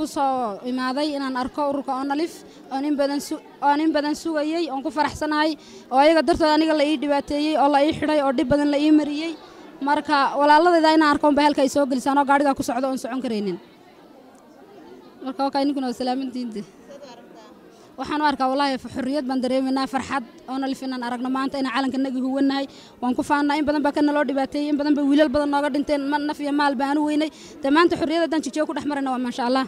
soo imaaday inaan arko ururka Onalif oo in badan sugayay oo ku faraxsanahay oo ayaga dartood aniga la ii dhibaateeyay oo la ii xidhay oo dib badan la ii mariyay marka walaaladayda inaan arko bahalka ay soo galisaan oo gaariga ku socdo oo socon kareenin marka waxa inkuna salaamintiinta waxaan u arkaa wallahi xurriyad baan dareemanaa farxad Onalif inaan aragno maanta in calanka naga huwanahay waan ku faanaa in badan ba kana loo dhibaateeyay in badan ba wiilal badan nooga dhinteen naf iyo maal baan u weynay maanta xurriyaddan jijiyo ku dhaxmarayna waa ma sha Allah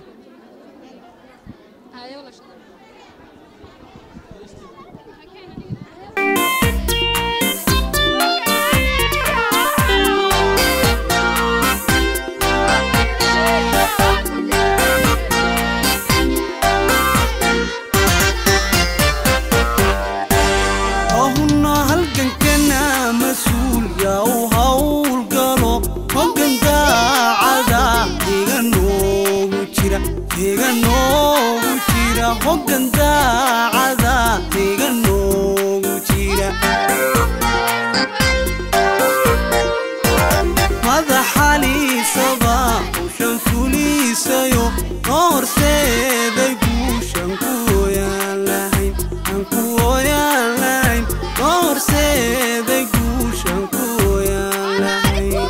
hoggan daacada iga noogu jira madaxaliisaba ushan fuliisayo horseeday guushan ku ooyaan lahayn horseeday guushan ku ooyaan lahayn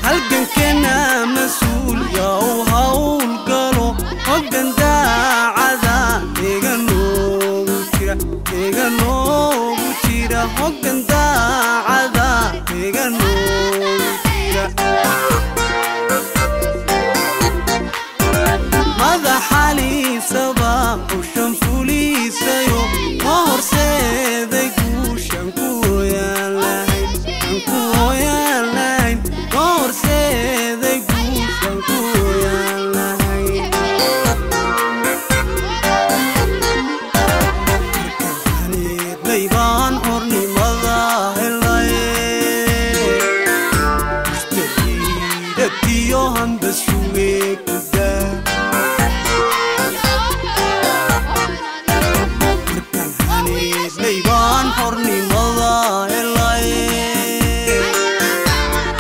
halgankana mas-uul yaa u hawl galo hoggan daacada iga noogu jira hoggan daacada iga noogu jira madaxaliisaba ushan fuliisayo horseeday guushan ku ooyaan lahayn horseeday guushan ku ooyaan lahayn markaanidnay baan xornimada helay mustadiidatiyo hamba sugee ku daa markaanidnay baan xornimada helay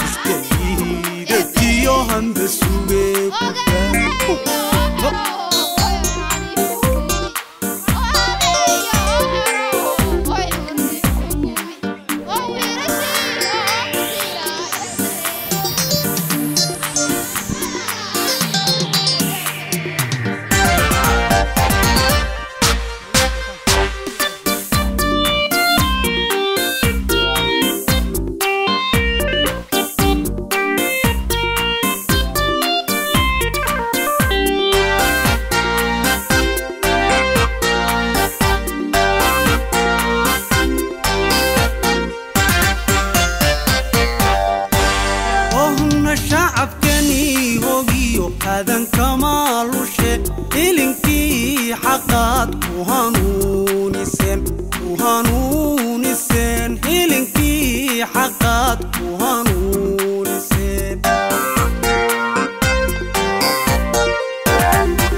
mustadiidatiyo hamba sugee ku daa هذا كمال وشيء إلينكي حقات كوهانون السن إلينكي حقات كوهانون السن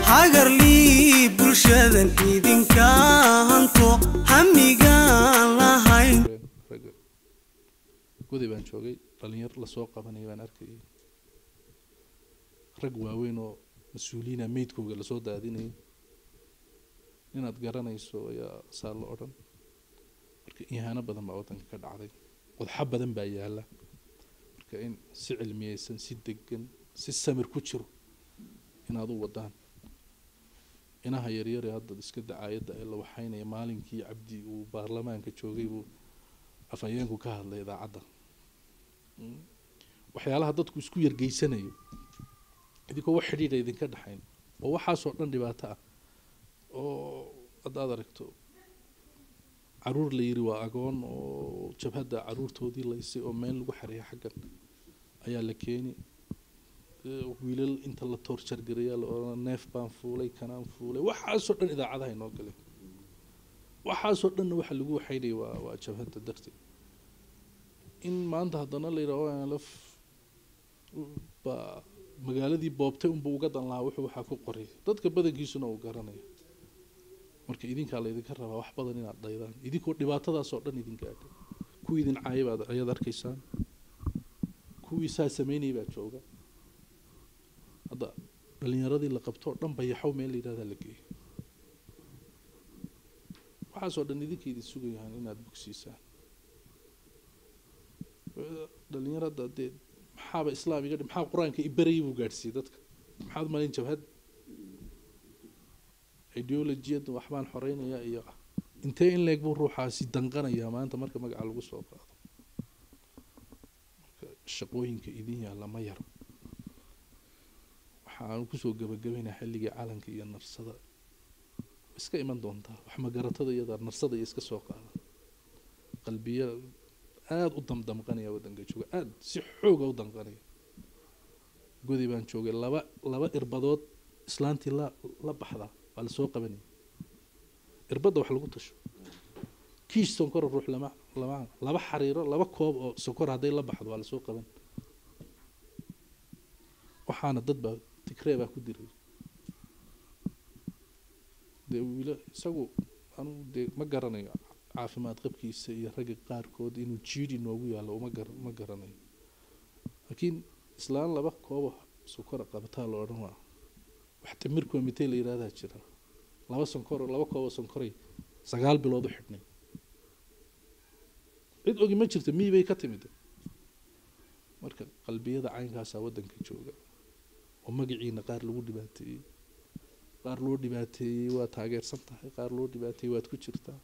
هاجر لي برشادن إذن كانتو همي قال لهاين كودي بان شوقي دلنير لسوق بني بان أركي rag waaweyn oo mas'uuliyiin meydkooda la soo daadinay inaad garanayso ayaa saal la oran marka ihaana badan baa wadanka ka dhacday qodxa badan baa yaala marka in si cilmiyeysan si degan si samir ku jiro inaad u wadaan inaha yaryar ee hadda iska dacaayada ee la waxaynaya maalinkii cabdi uu baarlamaanka joogay uu afayeenku ka hadlay idaacada waxyaalaha dadku isku yargeysanayo idinkoo wax xidhiidha idinka dhaxayn oo waxaasoo dhan dhibaato ah oo haddaad aragto caruur la yiri waa agoon oo jabhadda caruurtoodii laysay oo meel lagu xareeya xaggan ayaa la keeni wiilal inta la torture gareeyaa la oran neef baan fuulay kanaan fuulay waxaasoo dhan idaacadaha inoo galay waxaasoo dhanna waxa lagu waxaynayay waa jabhadda darteed in maanta haddana la yidhaaho laf baa magaaladii boobtay unbuu uga dan lahaa wuxuu waxaa ku qoray dadka badankiisuna uu garanayo marka idinkaa la idinka rabaa wax badan inaad dhaydaan idinkoo dhibaatadaasoo dhan idin gaadhay ku idin caayib ayaad arkaysaan ku kuwii saa sameynayay baa jooga hadda dhalinyaradii la qabto dhan bayaxow meel la yidhahdaa la geeyo waxaasoo dhan idinkeydii sugayaan inaad bogsiisaan dhalinyarada dee maxaaba islaamiga maxaa qur-aanka ibarayay buu gaadhsiiyey dadka maxaad malin jabhad ideolojiyadda waxbaan xoreynaya iyo intee in leeg buu ruuxaasi danqanayaa maanta marka magaca lagu soo qaado marka shaqooyinka idin yaalla ma yaro waxaan kusoo gabagabaynaa xilligii calanka iyo narsada iska iman doontaa wax magaratada iyada narsada iyo iska soo qaada qalbiya aad u damdamqanaya waddanka jooga aad si xooga u danqanaya godi baan joogay laba irbadood islaantii la baxda waa lasoo qabanaya irbadda wax lagu tasho kiish sonkora ruux laba xariiro laba koob oo sonkor hadday la baxdo waa lasoo qaban waxaana dad baa tigree baa ku diray dee wiila isagu anugu dee ma garanayo caafimaad qabkiisa iyo ragga qaarkood inuu jiiri noogu yaallo ma garanayo laakiin islaan laba koobo sonkora qabataa la odhan waa wax timir komitee la yidhahdaa jira laba koobo sonkoray 9 bilood u xidhnay cid ogi ma jirto mii bay ka timid marka qalbiyada caynkaasaa waddanka jooga oo magaciina qaar lagu dhibaateeyey qaar loo dhibaateeyey waa taageersan tahay qaar loo dhibaateeyey waad ku jirtaa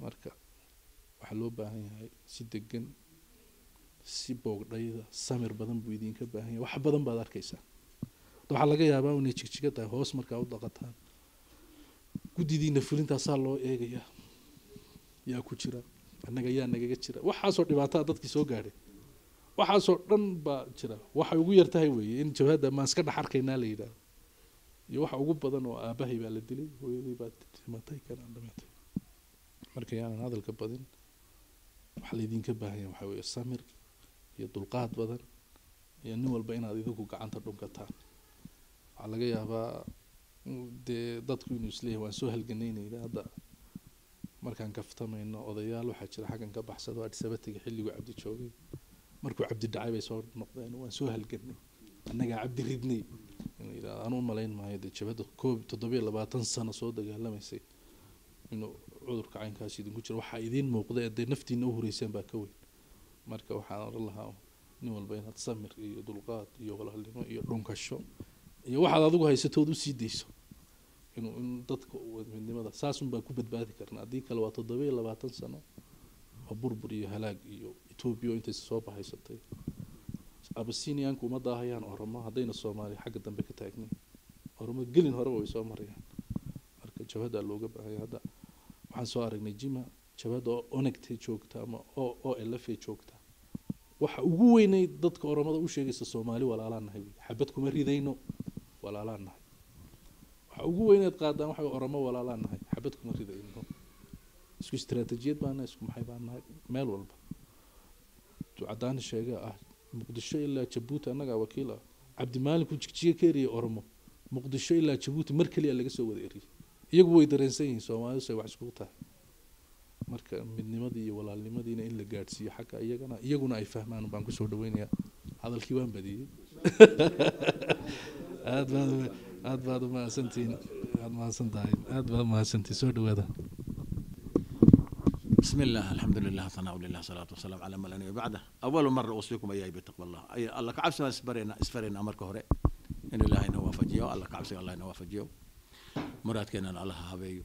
marka waxaa loo baahan yahay si degan si boogdhayda samir badan buu idinka baahan yahay wax badan baad arkaysaa waxaa laga yaabaa inay jigjiga tahay hoos markaa u dhaqataan guddidiina fulintaasaa loo eegayaa yaa ku jira annaga yaa nagaga jira waxaasoo dhibaataa dadkii soo gaadhay waxaasoo dhan baa jira waxay ugu yartahay weeye in jabhadda maan iska dhex arkaynaa la yidhaahdo iyo waxa ugu badan oo aabahay baa la dilay hooyadii baa dhimatay kanaan dhimatay marka yaanan hadalka badin waxaa laydinka baahan yahay waxaa weeye samir iyo dulqaad badan iyo nin walba inaad idigu gacanta dhunkataan waxaa laga yaabaa dee dadku inuu isleeyahay waan soo halganaynayna hadda markaan kaftamayno odayaal waxaa jira xaggan ka baxsado adisabatiga xilligu cabdi joogay markuu cabdi dhacay bay soo noqdeen waan soo halganay annagaa cabdi ridnay anuu malayn maayo dee jabhadda 7 sano soo dagaalamaysay inuu cudurka caynkaas idinku jiro waxaa idiin muuqda dee naftiina u horeyseen baa ka weyn marka waxaan oran lahaa nin walba inaad samir iyo dulqaad iyo walaalnimo iyo dhunkasho iyo waxaad adigu haysatood u sii dayso inuu dadka midnimada saasun baa ku badbaadi karna haddii kale waa 7 sano oo burbur iyo halaag iyo Ethiopia intay soo bahaysatay Abyssinian kuma daahayaan Oromo haddayna Soomaali xagga dambe ka taagnin Oromo gelin hore way soo marayaan marka jabhada looga baahay hadda waxaan soo aragnay jima jabhada onagtay joogta ama oo LF joogta waxa ugu weynay dadka Oromada u sheegaysa Soomaali walaalaan nahay xabad kuma ridayno walaalaan nahay waxa ugu weynayd qaadaan waxa Oromo walaalaan nahay xabad kuma ridayno isku istiraatiijiyad baan isku maxay baan nahay meel walba ducadaan sheega ah muqdisho ilaa Jabuuti anaga wakiil ah Cabdi Maalik ku jigjiga keeriye Oromo muqdisho ilaa Jabuuti mar kaliya laga soo wada eriyay iyagu way dareensan yihiin Soomaalidu say wax isku tahay marka midnimadii iyo walaalnimadiina in la gaadhsiiyo xagga iyaguna ay fahmaan baan ku soo dhaweynayaa hadalkii waan badiyay aad baad u mahadsantihiin aad baad mahadsantihiin soo dhawaada بسم الله الحمد لله ثناء لله صلاة والسلام على من لا نبي بعده أول مرة أوصيكم إياه بتقوى الله أي الله كعبسنا اسفرنا أمرك هره إن الله إنه وافجيو الله كعبسنا الله إنه وافجيو مرات كنا الله هبيو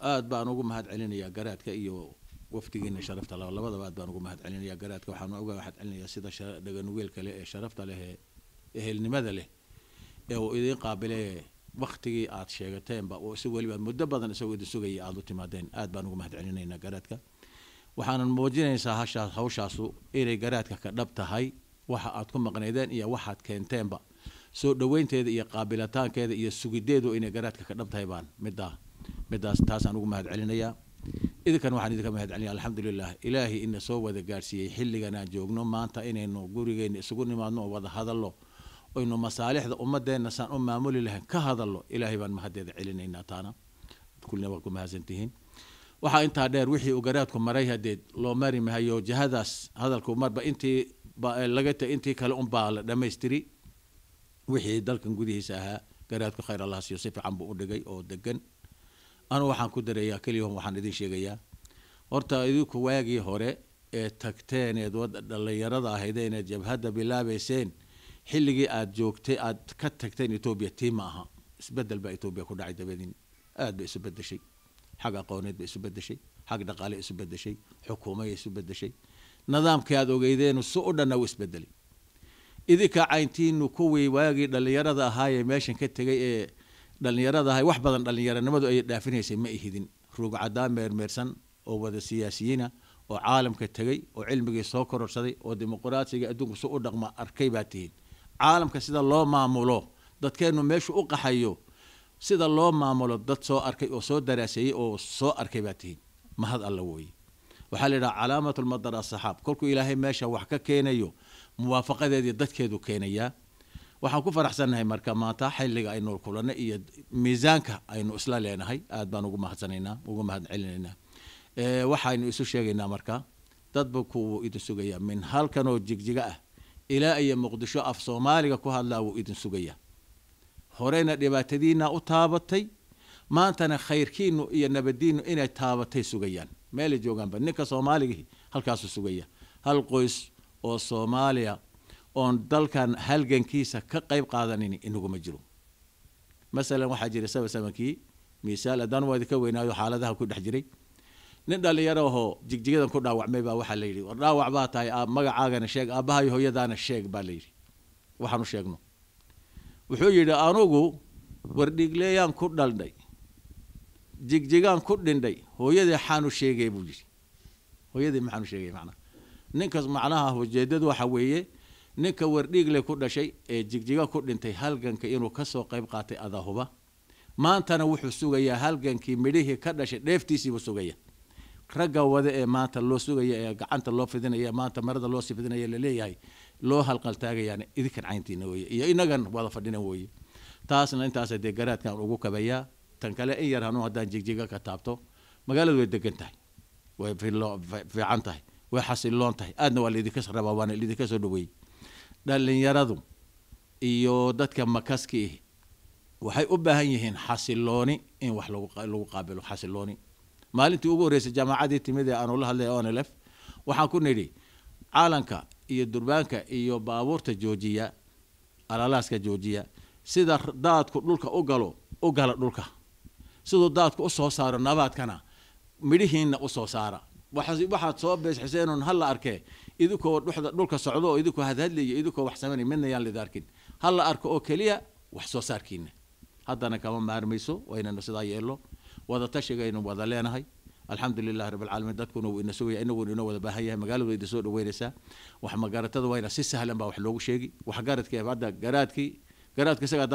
آد بانوجو مهد علينا يا جرات كأيو وفتينا شرفت الله والله بعد بانوجو مهد علينا يا جرات كوحنا أوجا واحد علينا يا سيدا دجنويل كله شرفت له لماذا له أو إذا قابله waqtigii aad sheegateen ba oo si waliba muddo badan isagoo sugayay aad u timaadeen aad baan ugu mahadcelinayna garaadka waxaanan muujinaysaa hawshaas inay garaadka ka dhab tahay waxa aad ku maqnaydeen iyo waxaad keenteenba soo dhaweynteeda iyo qaabilataankeeda iyo sugideedu inay garaadka ka dhab tahay baan midaas taasaan ugu mahadcelinayaa idinkan waxaan idinka mahadcelinayaa alxamdulillaah ilaahi ina soo wada gaarsiiyey xilligan aan joogno maanta inaynu gurigeena isugu nimaadno oo wada hadallo وإنه مصالح أمتنا نسان معمول لها كهذا الله إلهي بان مهدد علينا تانا كلنا وكم هازنتهين waxaa intaa dheer wixii uu garaadku maray hadeed loo mari mahayo jihadaas hadalku marba intii intii kale unbaa la dhammaystiri wixii dalkan gudihiisa ahaa garaadku khayr allah siiyo si fiican buu u dhigay oo degan anu waxaan ku dareeyaa keliyahan waxaan idin sheegayaa horta idinku waagii hore ee tagteen eed dhalinyarada ahaydeen ee jabhadda bilaabayseen xilligii aad joogtay aad ka tagteen Ethiopia tii ma aha isbedel baa Ethiopia ku dhacay dabadin aad bay isu bedeshay xag aqooneed bay isu bedeshay xag dhaqaale isu bedeshay xukuumadda isu bedeshay nidaamkii aad ogeydeen soo u dhan isbedelay idinka cayntiinu kuwii waagii dhalinyarada ahaayee meeshan ka tagay ee dhalinyarada ahay wax badan dhalinyaranimadu ay dhaafinaysay ma ihidin ruug cadaan meermeersan oo wada siyaasiyiina oo caalamka tagay oo cilmigii soo kororsaday oo dimuqraadiga adduunka soo u dhaqma arkay baa tihiin caalamka sida loo maamulo dadkeenu meeshu u qaxayo sida loo maamulo dad soo arkay oo soo daraaseeyay oo soo arkay baa tihiin mahad alla weeye waxaa la yidhaha calaamatul madar as-saxaab kolkuu ilaahay meesha wax ka keenayo muwaafaqadeedii dadkeedu keenayaa waxaan ku faraxsanahay marka maanta xilliga aynu kulanay iyo miisaanka aynu isla leenahay aad baan ugu mahad celinaynaa waxaynu isu sheegaynaa marka dadba ku idin sugaya min halkan oo jigjiga ah ilaa iyo muqdisho af Soomaaliga ku hadlaa uu idin sugaya horeyna dhibaatadiina u taabatay maantana khayrkiinu iyo nabadiinu inay taabatay sugayaan meel joogaanba ninka Soomaaliga halkaas sugaya hal qoys oo Soomaaliya oon dalkan halgankiisa ka qayb qaadanin inaguma jiro masalan waxaa jira samankii misaal adan wadi ka weynaayo xaaladaha ku dhex jiray nin dhalinyaro oo jigjigadan ku dhaawacmay baa waxa la yiri war dhaawac baa tahay magacaagana sheeg aabaha iyo hooyadaana sheeg baa la yiri waxaanu sheegno wuxuu yiri anugu war dhigleeyaan ku dhalday jigjigaan ku dhindhay hooyadii xaanu sheegay buu yiri hooyadii maxaanu sheegay macna ninkaas macnaha ujeedadu waxa weeye ninka war dhigle ku dhashay ee jigjiga ku dhintay halganka inuu ka soo qayb qaatay adahuba maantana wuxuu sugayaa halgankii midhihii ka dhashay dheeftiisii buu sugayaa ragga wada ee maanta loo sugaya ee gacanta loo fidinaya maanta marada loo sii fidinaya la leeyahay loo halqal taagayaan idinkan cayntiina weeye iyo inagan wada fadhina weeye taasna intaas ay garaadkan ugu kabaya tan kale in yar hanu hadaan jigjiga ka taabto magaaladu way degan tahay way fiican tahay way xasiloon tahay aadna waa idinka rabaa waana idinka soo dhaweey dhalinyaradu iyo dadka makaski waxay u baahan yihiin xasilooni in wax lagu qaabilo xasilooni maalintii ugu horeysay jaamacadii timid aan ula hadlay ONLF waxaan ku nidhi caalanka iyo durbaanka iyo baabuurta joojiya alalaaska joojiya sida daadku dhulka u gala dhulka sidoo daadku u soo saaro nabaadkana midhihiina u soo saara waxaad soo beesxiseenon hal la arkay idinku dhulka socdo oo idinku hadhadliyo idinku wax sameeyay midna yaan la arkin hal la arko oo kaliya wax soo saarkiina haddana kama maarmayso wayna sidaa yeelo wada tashigaynu wada leenahay alxamdulillaah rabbil caalamiin dadkuna uu ina sugaya inuu wada baahan yahay magaaladu ay soo dhaweynaysaa wax magaratada wayna si sahlan baa wax loogu sheegi wax garadkii hadda garaadka isaga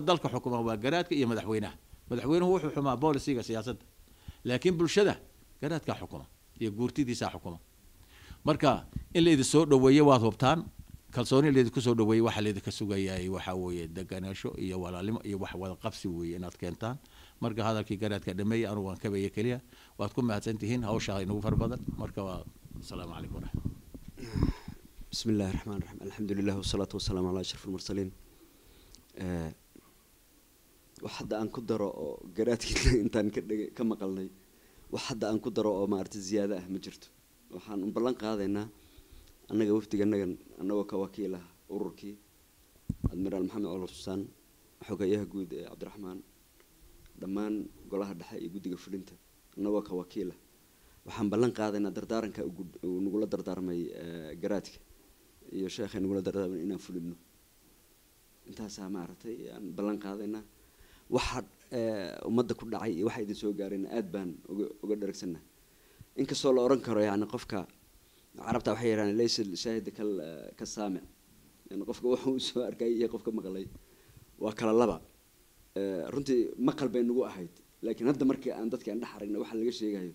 dalka xukuma waa garaadka iyo madaxweynuhu wuxuu xumaa boolisiga siyaasadda laakiin bulshada garaadka xukuma iyo guurtidiisa xukuma marka in la idin soo dhaweeyo waad hubtaan kalsooni la idin ku soo dhaweeyo waxa la idin ka sugayaa waxa weeye deganaansho iyo walaalimo iyo wax wada qabsi weeye inaad keentaan marka hadalkii garaadka dhameeyay anu waan ka beeyay kaliya waad ku mahadsantihiin hawsha inagu farbadan marka waa assalaamu calaykum بسم الله الرحمن الرحيم الحمد لله والصلاة والسلام على أشرف المرسلين وحد أن كدروا قراتي أنت كم قلني وحد أن كدروا ما أرت زيادة مجرت وحن بلنق هذا أنا جوفت أنا وكوكيله أوركي أدميرال محمد علي حسين حكايه جود عبد الرحمن دمان قالها دحي جود جفلنت أنا وكوكيله وحن بلنق هذا دردارن ونقول دردار مي قراتي يا شيخ نقول دردار إن فلنو أنت سامعتي أن بلنق هذا واحد ومدة كل عي واحد يسوي جارين أدبان وقدر سنة إنك صار أورنكر يعني قفك عرفت وحير يعني ليس الشاهد كالسامع يعني قفك وحوم سوار كي قفك مغلي وكل اللبا رنتي مقل بين نجوا أحد لكن هذا مركي عندك عند حرقنا واحد اللي شيء جاي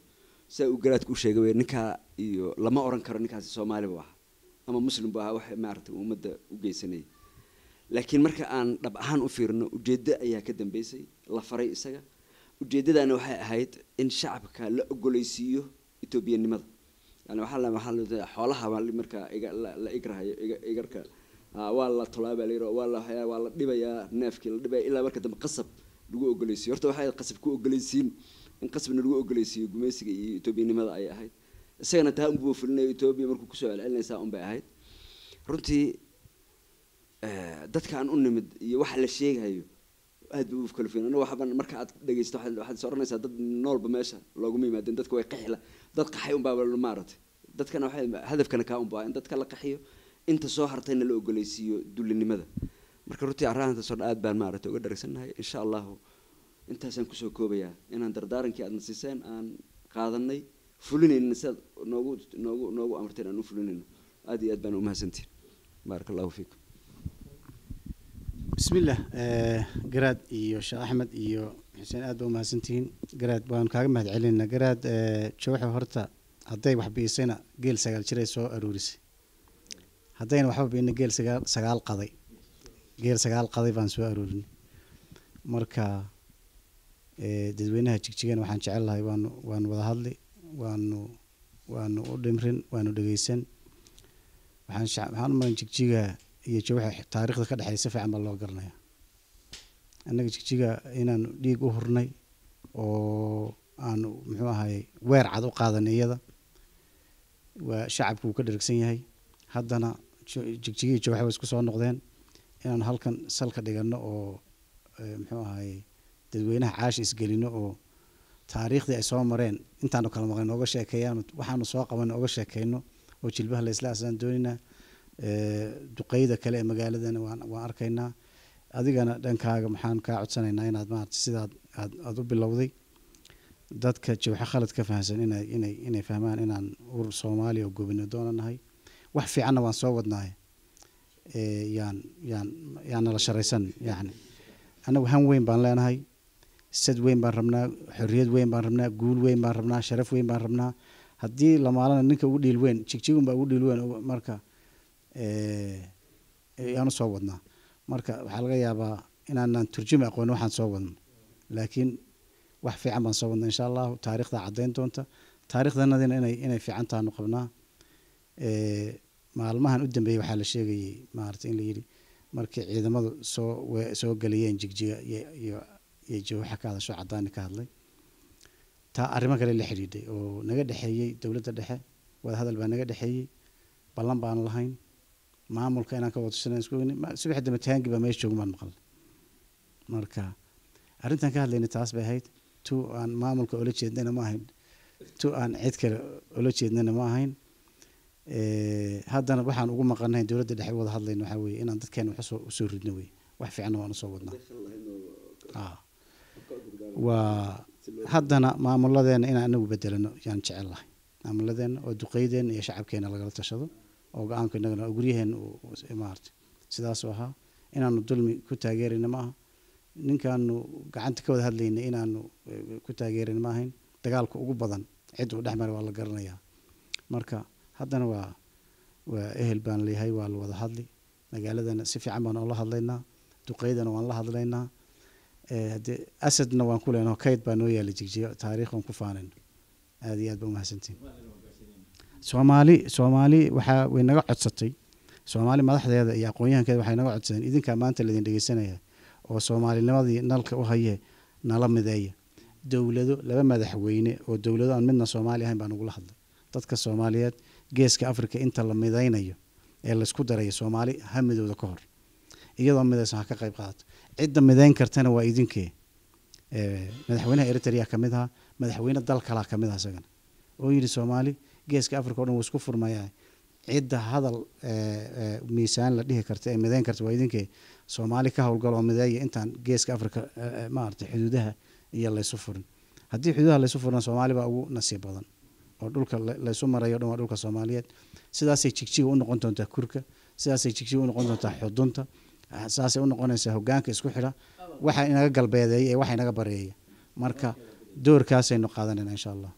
سأقولت كل شيء جاي نكا لما أورنكر نكا الصومالي واحد أما مسلم بها واحد معرفت ومدة وجيسني لكن مركا أن ربعان أفيرنا وجدة أيها كدم بيسي الله فري إسقى ujeedadana waxay ahayd in shacabka la ogoleysiiyo Etoobiyanimada yani waxaa la xoolaha marka la igrahayo igarka waa la tolaaba leeyahay waa la dhibayaa neefkii la dhibay ilaa marka dambe qasab lagu ogoleysiyo horta waxay qasab ku ogoleysiin in qasabna lagu ogoleysiyo gumeysiga iyo Etoobiyanimada ay ahayd isagana taa unbuu fulinayo Etoobiya markuu ku soo celcelinaysa bay ahayd runtii dadka aan u nimid iyo waxa la sheegayo aad buu u kala fiican waxba marka aad dhageysto waxaad sooranaysaa dad noolba meesha loogu yimaadeen dadku way qixila dad qaxay un baa maaratay dadkana waxay hadafkana ka un baa in dadka la qaxiyo inta soo hartayna la ogoleysiiyo dulinimada marka runtii arrinta soo aad baan maaratay uga dhareysanahay insha Allah intaasaan ku soo koobayaa inaan dardaarankii aad nasiiseen aan qaadanay fulinayna sad noogu amarteen aan u fulinayno aad iyo aad baan u mahadsantiin barakallahu fiikum بسم الله قراد إيو شيخ أحمد إيو حسين آد وما سنتين قراد بان كاغ مهد علينا قراد جوحي هورتا هداي وحبي سينا قيل سقال شري سو أروريسي هداين وحبي إن قيل سقال قضي قيل سقال قضي بان سو أروريني مركا ددوينها جيجيغان وحان جعل لها وان وضا هادلي وانو دمرين وانو دقيسن وحان مرين جيجيغا iyo jawaaxa taariikhda ka dhaxaysa fiican baa loo garanayaa annaga jigjiga inaan dhiig u hurnay oo aan muxuu ahaay weer cad u qaadanay iyada waa shacabku uu ka dharagsan yahay haddana jigjigii jawaaxa way isku soo noqdeen inaan halkan salka dhigano oo muxuu ahaay dadweynaha caash isgelino oo taariikhdii ay soo mareen intaanu kala maqan nooga sheekeeyaan waxaanu soo qaban nooga sheekeyno oo jilbaha la isla asaan doonina duqeyda kale ee magaaladana waan arkaynaa adigana dhankaaga maxaan kaa codsanaynaa inaad maaragtay sidaad aad u bilowday dadka jawxa khalad ka fahansan inay fahmaan inaan urur Soomaaliya oo gobino doonanahay wax fiicanna waan soo wadnaay yaan la sharaysan yani anagu han weyn baan leenahay sad weyn baan rabnaa xorriyad weyn baan rabnaa guul weyn baan rabnaa sharaf weyn baan rabnaa haddii la maalana ninka ugu dhiil weyn jigjigun baa ugu dhiil weyn marka yaanu soo wadnaa marka waxaa laga yaabaa inaanan turjumi aqoon waxaan soo wadno laakiin wax fiican baan soo wadnaa insha Allah taariikhda cadeyn doonta taariikhdanadina inay fiican tahay qabnaa maalmahan u dambeeyay waxaa la sheegayay maartay in la yiri markii ciidamadu soo galiyeen jigjiga iyo jawxa ka hadasho cadaan ka hadlay taa arrimo kale la xiriiday oo naga dhaxeeyay dawladda dhexe wada hadal baa naga dhaxeeyay ballan baan lahayn maamulka inaan ka wada tusanayn isku subaxda mataangi baa meesha joogan maqal marka arrintan ka hadlayna taas bay ahayd tu aan maamulka ula jeednana ma ahayn tu aan cid kale ula jeednana ma ahayn haddana waxaan ugu maqanahay dawladda dhexe wada hadlayna waxa weeye inaan dadkeena wax soo ridno weeye wax fiican waan soo wadnaa waa haddana maamuladeena inaan anagu bedelano yaan jecel lahay maamuladeena oo duqeydeena iyo shacabkeena lagala tashado oo go'aanka inagana guryaheena maartay sidaas oo ahaa inaanu dulmi ku taageerina ma aha ninkaanu gacanta ka wada hadlayna inaanu ku taageerina ma ahayn dagaalka ugu badan cid uu dhexmar waa la garanayaa marka haddana waa ehel baan leeyahay waa la wada hadli magaaladana si fiican baan ula hadlaynaa duqeydana waan la hadlaynaa asadna waan ku leenahay kayd baa noo yaala jigjiga taariikhan ku faanayno aad iyo aad baa u mahadsantiin Soomaali waxa way naga codsatay Soomaali madaxdeeda iyo aqoonyahankeeda waxay naga codsadeen idinka maanta la idin dhageysanaya oo Soomaalinimadii nalka u haye nala mideeya dawlado laba madaxweyne oo dawlado aan midna Soomaali ahayn baan ugu la hadlay dadka Soomaaliyeed geeska Afrika inta la mideynayo ee la isku darayo Soomaali hamidooda ka hor iyadoo midaysan ka qayb qaadato cidda mideyn kartana waa idinkee madaxweynaha Eritrea kamid ah madaxweyne dal kale kamid ah isagana oo yiri Soomaali geeska Afrika oo dhan wuu isku furmayaa cidda hadal miisaan la dhihi karta ee mideyn karta waa idinkee Soomaali ka howlgal oo mideeya intaan geeska Afrika maartay xuduudaha iyo la isu furin haddii xuduudaha la isu furna Soomaali baa ugu nasiib badan oo dhulka la isu marayo dhan waa dhulka Soomaaliyeed sidaasay jigjiga u noqon doontaa kurka sidaasay jigjiga u noqon doontaa xudunta saasay u noqonaysaa hoggaanka isku xidha waxa inaga galbeedeeyay ee waxa inaga bareeyay marka doorkaasaynu qaadanayna insha Allah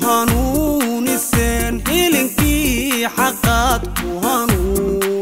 وهانوني سين هيلينكي حقات وهانوني